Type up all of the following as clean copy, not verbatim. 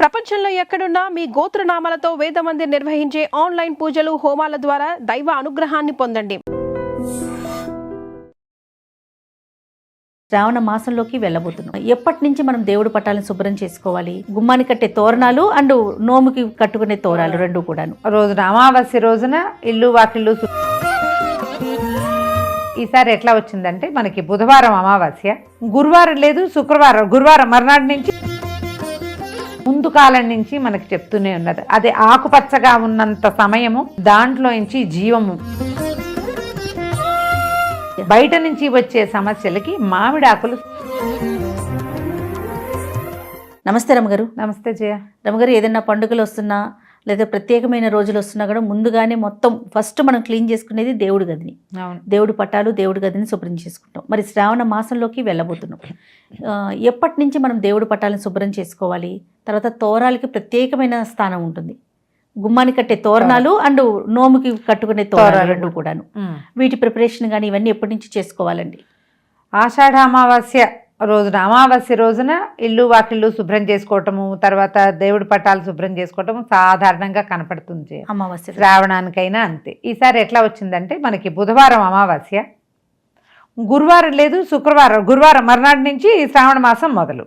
ప్రపంచంలో ఎక్కడున్నా మీ గోత్రనామాలతో వేదమందిర్ నిర్వహించే ఆన్లైన్ పూజలు హోమాల ద్వారా దైవ అనుగ్రహాన్ని పొందండి. శ్రావణ మాసంలోకి వెళ్ళబోతున్నాం. ఎప్పటి నుంచి మనం దేవుడి పటాలను శుభ్రం చేసుకోవాలి? గుమ్మానికి కట్టే తోరణాలు అండ్ నోముకి కట్టుకునే తోరాలు రెండు కూడాను. రోజున అమావాస్య రోజున ఇల్లు వాకిళ్ళు ఈసారి ఎట్లా వచ్చిందంటే మనకి బుధవారం అమావాస్య, గురువారం లేదు, గురువారం మర్నాడు నుంచి ముందు కాలం నుంచి మనకి చెప్తూనే ఉన్నది. అదే ఆకుపచ్చగా ఉన్నంత సమయము దాంట్లోంచి జీవము బయట నుంచి వచ్చే సమస్యలకి మామిడి ఆకులు. నమస్తే రమగారు. నమస్తే జయ. రమగారు, ఏదైనా పండుగలు వస్తున్నా లేదా ప్రత్యేకమైన రోజులు వస్తున్నా కూడా ముందుగానే మొత్తం ఫస్ట్ మనం క్లీన్ చేసుకునేది దేవుడి గదిని. దేవుడి పటాలు దేవుడి గదిని శుభ్రం చేసుకుంటాం. మరి శ్రావణ మాసంలోకి వెళ్ళబోతున్నాం. ఎప్పటి నుంచి మనం దేవుడి పటాలను శుభ్రం చేసుకోవాలి? తర్వాత తోరాలకి ప్రత్యేకమైన స్థానం ఉంటుంది. గుమ్మానికి కట్టే తోరణాలు అండ్ నోముకి కట్టుకునే తోరాలు రెండు కూడాను. వీటి ప్రిపరేషన్ కానీ ఇవన్నీ ఎప్పటి నుంచి చేసుకోవాలండి? ఆషాఢ అమావాస్య రోజున, అమావాస్య రోజున ఇల్లు వాకిళ్ళు శుభ్రం చేసుకోవటము, తర్వాత దేవుడి పటాలు శుభ్రం చేసుకోవటము సాధారణంగా కనపడుతుంది అమావాస్య. శ్రావణానికైనా అంతే. ఈసారి ఎట్లా వచ్చిందంటే మనకి బుధవారం అమావాస్య, గురువారం లేదు, గురువారం మర్నాడు నుంచి శ్రావణ మాసం మొదలు.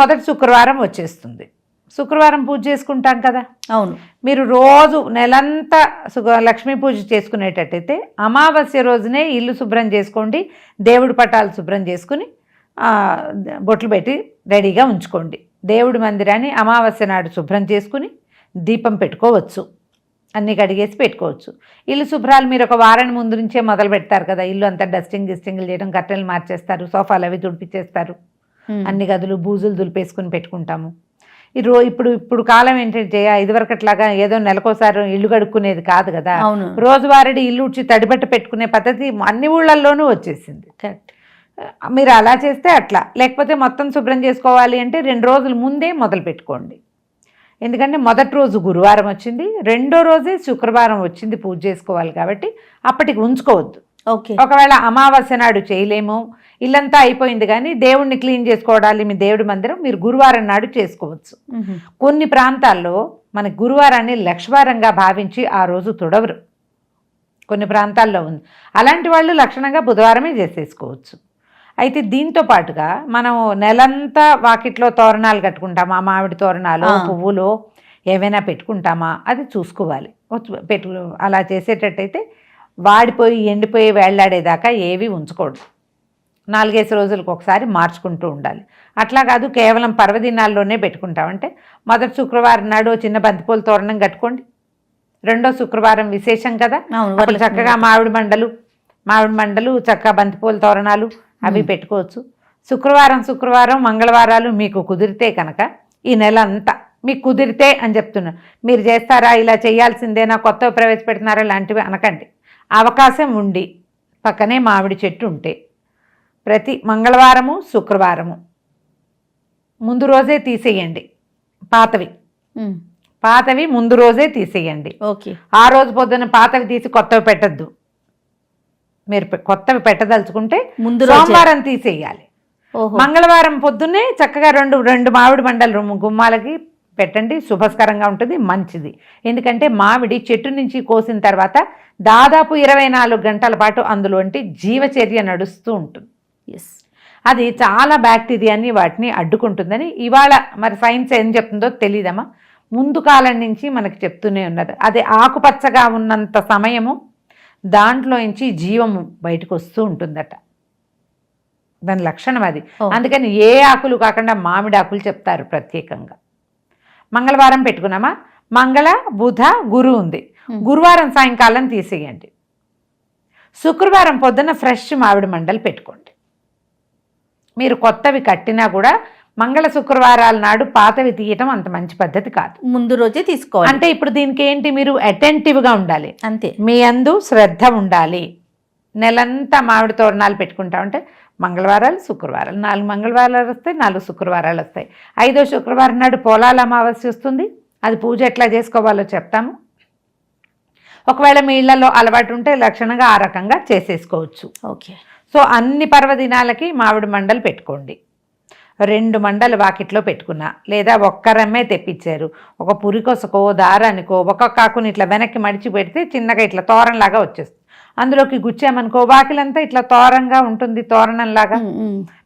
మొదటి శుక్రవారం వచ్చేస్తుంది. శుక్రవారం పూజ చేసుకుంటాం కదా. అవును. మీరు రోజు నెలంతా లక్ష్మీ పూజ చేసుకునేటట్టయితే అమావాస్య రోజునే ఇల్లు శుభ్రం చేసుకోండి, దేవుడి పటాలు శుభ్రం చేసుకుని బొట్లు పెట్టి రెడీగా ఉంచుకోండి. దేవుడి మందిరాన్ని అమావాస్య నాడు శుభ్రం చేసుకుని దీపం పెట్టుకోవచ్చు, అన్నీ కడిగేసి పెట్టుకోవచ్చు. ఇల్లు శుభ్రాలు మీరు ఒక వారాన్ని ముందు నుంచే మొదలు పెడతారు కదా. ఇల్లు అంతా గిస్టింగ్లు చేయడం, కట్టెలు మార్చేస్తారు, సోఫాలు అవి తుడిపించేస్తారు, అన్ని గదులు బూజులు దులిపేసుకుని పెట్టుకుంటాము. ఇప్పుడు కాలం ఏంటంటే ఇదివరకట్లాగా ఏదో నెలకోసారి ఇల్లు కడుక్కునేది కాదు కదా. రోజువారీ ఇల్లు ఉడ్చి తడిబట్ట పెట్టుకునే పద్ధతి అన్ని ఊళ్ళల్లోనూ వచ్చేసింది. మీరు అలా చేస్తే అట్లా, లేకపోతే మొత్తం శుభ్రం చేసుకోవాలి అంటే 2 రోజుల ముందే మొదలు పెట్టుకోండి. ఎందుకంటే మొదటి రోజు గురువారం వచ్చింది, రెండో రోజే శుక్రవారం వచ్చింది పూజ చేసుకోవాలి కాబట్టి అప్పటికి ఉంచుకోవద్దు. ఒకవేళ అమావాస్య నాడు చేయలేము, ఇల్లంతా అయిపోయింది కానీ దేవుణ్ణి క్లీన్ చేసుకోవడాలి మీ దేవుడి మందిరం, మీరు గురువారం నాడు చేసుకోవచ్చు. కొన్ని ప్రాంతాల్లో మనకి గురువారాన్ని లక్షవారంగా భావించి ఆ రోజు తుడవరు, కొన్ని ప్రాంతాల్లో ఉంది. అలాంటి వాళ్ళు లక్షణంగా బుధవారమే చేసేసుకోవచ్చు. అయితే దీంతో పాటుగా మనం నెలంతా వాకిట్లో తోరణాలు కట్టుకుంటామా, మామిడి తోరణాలు, పువ్వులు ఏవైనా పెట్టుకుంటామా అది చూసుకోవాలి. అలా చేసేటట్టయితే వాడిపోయి ఎండిపోయి వేళ్లాడేదాకా ఏవి ఉంచకూడదు. 4-5 రోజులకు ఒకసారి మార్చుకుంటూ ఉండాలి. అట్లా కాదు కేవలం పర్వదినాల్లోనే పెట్టుకుంటామంటే మొదటి శుక్రవారం నాడు చిన్న బంతిపూల తోరణం కట్టుకోండి. రెండో శుక్రవారం విశేషం కదా, అప్పుడు చక్కగా మామిడి మండలు చక్కగా బంతిపూల తోరణాలు అవి పెట్టుకోవచ్చు. శుక్రవారం మంగళవారాలు మీకు కుదిరితే కనుక ఈ నెల అంతా మీకు కుదిరితే అని చెప్తున్నా. మీరు చేస్తారా, ఇలా చేయాల్సిందేనా, కొత్తగా ప్రవేశపెడుతున్నారా లాంటివి అనకండి. అవకాశం ఉండి పక్కనే మామిడి చెట్టు ఉంటే ప్రతి మంగళవారము శుక్రవారము ముందు రోజే తీసేయండి. పాతవి ముందు రోజే తీసేయండి. ఆ రోజు పొద్దున్న పాతవి తీసి కొత్తవి పెట్టద్దు. మీరు కొత్తవి పెట్టదలుచుకుంటే సోమవారం తీసేయాలి. మంగళవారం పొద్దున్నే చక్కగా రెండు మామిడి మండలు గుమ్మాలకి పెట్టండి. శుభస్కరంగా ఉంటుంది, మంచిది. ఎందుకంటే మామిడి చెట్టు నుంచి కోసిన తర్వాత దాదాపు 24 గంటల పాటు అందులోంటి జీవచర్య నడుస్తూ ఉంటుంది. అది చాలా బ్యాక్టీరియాని వాటిని అడ్డుకుంటుందని ఇవాళ మరి సైన్స్ ఏం చెప్తుందో తెలియదమ్మా. ముందు కాలం నుంచి మనకి చెప్తూనే ఉన్నది. అదే ఆకుపచ్చగా ఉన్నంత సమయము దాంట్లోంచి జీవము బయటకు వస్తూ ఉంటుందట. దాని లక్షణం అది. అందుకని ఏ ఆకులు కాకుండా మామిడి ఆకులు చెప్తారు ప్రత్యేకంగా. మంగళవారం పెట్టుకున్నామా, మంగళ బుధ గురు ఉంది, గురువారం సాయంకాలం తీసేయండి. శుక్రవారం పొద్దున్న ఫ్రెష్ మామిడి మండలు పెట్టుకోండి. మీరు కొత్తవి కట్టినా కూడా మంగళ శుక్రవారాల నాడు పాతవి తీయటం అంత మంచి పద్ధతి కాదు, ముందు రోజే తీసుకోవాలి. అంటే ఇప్పుడు దీనికి ఏంటి, మీరు అటెంటివ్గా ఉండాలి, అంతే. మీ అందు శ్రద్ధ ఉండాలి. నెలంతా మామిడి తోరణాలు పెట్టుకుంటామంటే మంగళవారాలు శుక్రవారాలు 4 మంగళవారాలు వస్తాయి, 4 శుక్రవారాలు వస్తాయి. 5వ శుక్రవారం నాడు పోలాల అమావాస్య వస్తుంది. అది పూజ ఎట్లా చేసుకోవాలో చెప్తాము. ఒకవేళ మీ ఇళ్లలో అలవాటు ఉంటే లక్షణంగా ఆ రకంగా చేసేసుకోవచ్చు. సో అన్ని పర్వదినాలకి మామిడి మండలు పెట్టుకోండి. 2 మండలు వాకిట్లో పెట్టుకున్నా, లేదా ఒక్కరమ్మే తెప్పించారు, ఒక పురికొసకో దారానికో ఒక్కొక్క ఆకుని ఇట్లా వెనక్కి మడిచి పెడితే చిన్నగా ఇట్లా తోరణలాగా వచ్చేస్తుంది. అందులోకి గుచ్చామనుకో వాకిలంతా ఇట్లా తోరణంగా ఉంటుంది, తోరణంలాగా.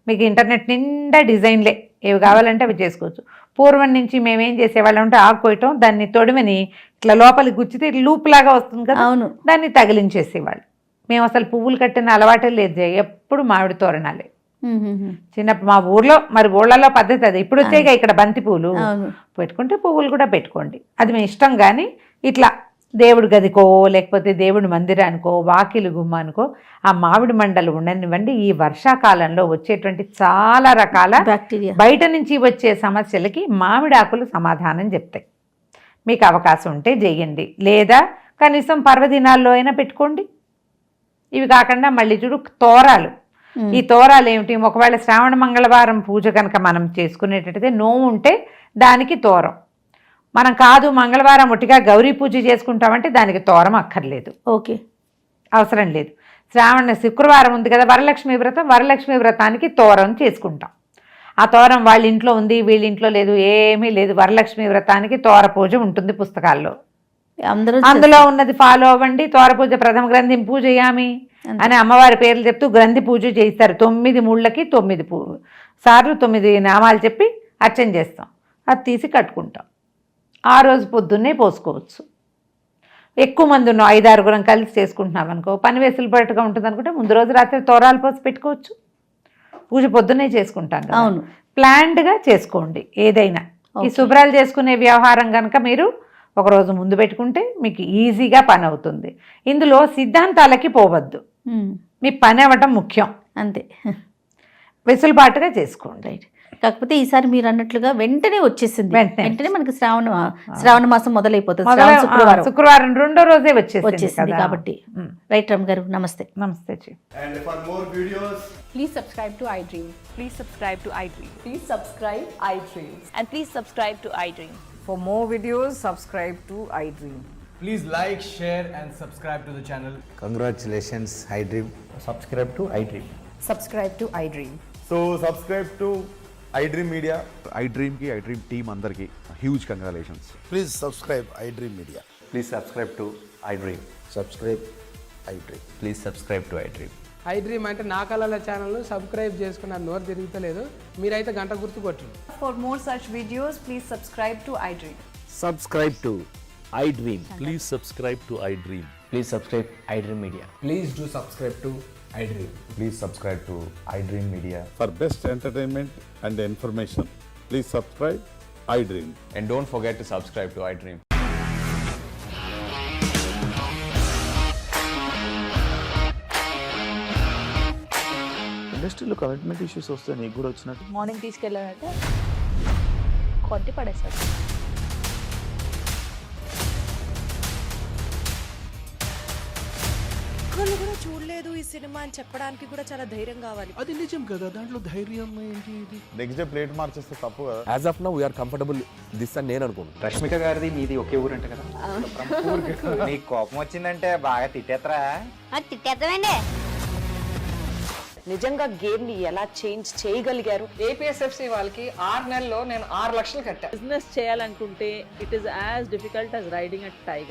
మీకు ఇంటర్నెట్ నిండా డిజైన్లే, ఏవి కావాలంటే అవి చేసుకోవచ్చు. పూర్వం నుంచి మేమేం చేసేవాళ్ళం అంటే ఆకు కోయటం, దాన్ని తొడిమని ఇట్లా లోపలికి గుచ్చితే లూప్ లాగా వస్తుంది కదా, అవును, దాన్ని తగిలించేసేవాళ్ళు. మేము అసలు పువ్వులు కట్టిన అలవాటే లేదు, ఎప్పుడు మామిడి తోరణాలే. చిన్నప్పుడు మా ఊర్లో, మరి ఊళ్ళలో పద్ధతి అది. ఇప్పుడు వచ్చాయిగా ఇక్కడ బంతి పూలు, పెట్టుకుంటే పువ్వులు కూడా పెట్టుకోండి, అది మీ ఇష్టం. కానీ ఇట్లా దేవుడి గదికో లేకపోతే దేవుడి మందిరానికో వాకిలి గుమ్మానికో ఆ మామిడి మండలు ఉండనివ్వండి. ఈ వర్షాకాలంలో వచ్చేటువంటి చాలా రకాల బ్యాక్టీరియా, బయట నుంచి వచ్చే సమస్యలకి మామిడి ఆకులు సమాధానం చెప్తాయి. మీకు అవకాశం ఉంటే చెయ్యండి, లేదా కనీసం పర్వదినాల్లో అయినా పెట్టుకోండి. ఇవి కాకుండా మళ్ళీ చూడు తోరాలు. ఈ తోరాలు ఏమిటి, ఒకవేళ శ్రావణ మంగళవారం పూజ కనుక మనం చేసుకునేటట్టయితే నోము ఉంటే దానికి తోరం. మనం కాదు మంగళవారం ఒట్టిగా గౌరీ పూజ చేసుకుంటామంటే దానికి తోరం అక్కర్లేదు, ఓకే, అవసరం లేదు. శుక్రవారం ఉంది కదా వరలక్ష్మి వ్రతం, వరలక్ష్మి వ్రతానికి తోరం చేసుకుంటాం. ఆ తోరం వాళ్ళ ఇంట్లో ఉంది, వీళ్ళ ఇంట్లో లేదు, ఏమీ లేదు. వరలక్ష్మి వ్రతానికి తోర పూజ ఉంటుంది పుస్తకాల్లో, అందులో ఉన్నది ఫాలో అవ్వండి. తోర పూజ ప్రథమ గ్రంథిం పూజయామి అని అమ్మవారి పేర్లు చెప్తూ గ్రంథి పూజ చేయిస్తారు. 9 ముళ్ళకి 9 సార్లు 9 నామాలు చెప్పి అర్చన చేస్తాం. అది తీసి కట్టుకుంటాం. ఆ రోజు పొద్దున్నే పోసుకోవచ్చు. ఎక్కువ మంది ఉన్నాం, 5-6 కలిసి చేసుకుంటున్నాం అనుకో, పని వెసులుబాటుగా ఉంటుంది అనుకుంటే ముందు రోజు రాత్రి తోరాలు పోసి పెట్టుకోవచ్చు. పూజ పొద్దున్నే చేసుకుంటాం కదా. అవును, ప్లాన్డ్గా చేసుకోండి ఏదైనా. ఈ శుభ్రాలు చేసుకునే వ్యవహారం కనుక మీరు ఒకరోజు ముందు పెట్టుకుంటే మీకు ఈజీగా పని అవుతుంది. ఇందులో సిద్ధాంతాలకి పోవద్దు, మీ పని అవ్వటం ముఖ్యం, అంతే. వెసులుబాటుగా చేసుకోండి. రైట్. కాకపోతే ఈసారి మీరు అన్నట్లుగా వెంటనే వచ్చేసింది, వెంటనే. వెంటనే మనకి శ్రావణ మాసం మొదలైపోతుంది. శుక్రవారం 2వ రోజే వచ్చేసింది కాబట్టి. రైట్ రమ్ గారు, నమస్తే. నమస్తే G. And for more videos, Please subscribe to iDream. Please subscribe to iDream. Please subscribe iDream. And please subscribe to iDream. For more videos, subscribe to iDream. please like, share and subscribe to the channel. Congratulations, iDream. Subscribe to iDream. Subscribe to iDream. So subscribe to iDream Media. iDream ki iDream team andarki huge congratulations. Please subscribe iDream Media. Please subscribe to iDream. Subscribe iDream. Please subscribe to iDream. iDream అంటే నా కళల channel subscribe చేసుకున్న నోరు తిరుగుతలేదు, మీరైతే గంట గుర్తు కొట్టండి. For more such videos, please subscribe to iDream. Subscribe to iDream. Please subscribe to iDream. Please subscribe iDream Media. Please do subscribe to iDream. Please subscribe to iDream Media. For best entertainment and information, please subscribe iDream. And don't forget to subscribe to iDream. ఇండస్ట్రీలో commitment issues వస్తే నీకు కూడా వచ్చినట్టు morning తీసుకెళ్ళాలంటే కొట్టి పడేస్తారు. ఒక్కళ్ళు కూడా చూడలేదు ఈ సినిమా అని చెప్పడానికి కూడా చాలా ధైర్యం కావాలి. అది నిజం కదా, దాంట్లో ధైర్యం ఏంటి? ఇది నెక్స్ట్ డే ప్లేట్ మార్చేస్తే తప్పు కదా. As of now we are comfortable this అని నేను అనుకుంటున్నాను. రష్మిక గారిది మీది ఒకే ఊరు అంట కదా. నీకు కోపం వచ్చిందంటే బాగా తిట్టేత్తరా? తిట్టేద్దామండి. నిజంగా గేమ్ ని ఎలా చేంజ్ చేయగలిగారు? ఏపీఎస్ఎఫ్సి వాళ్ళకి 6 నెలల్లో నేను 6 లక్షలు కట్టా. బిజినెస్ చేయాలనుకుంటే it is as difficult as riding a tiger.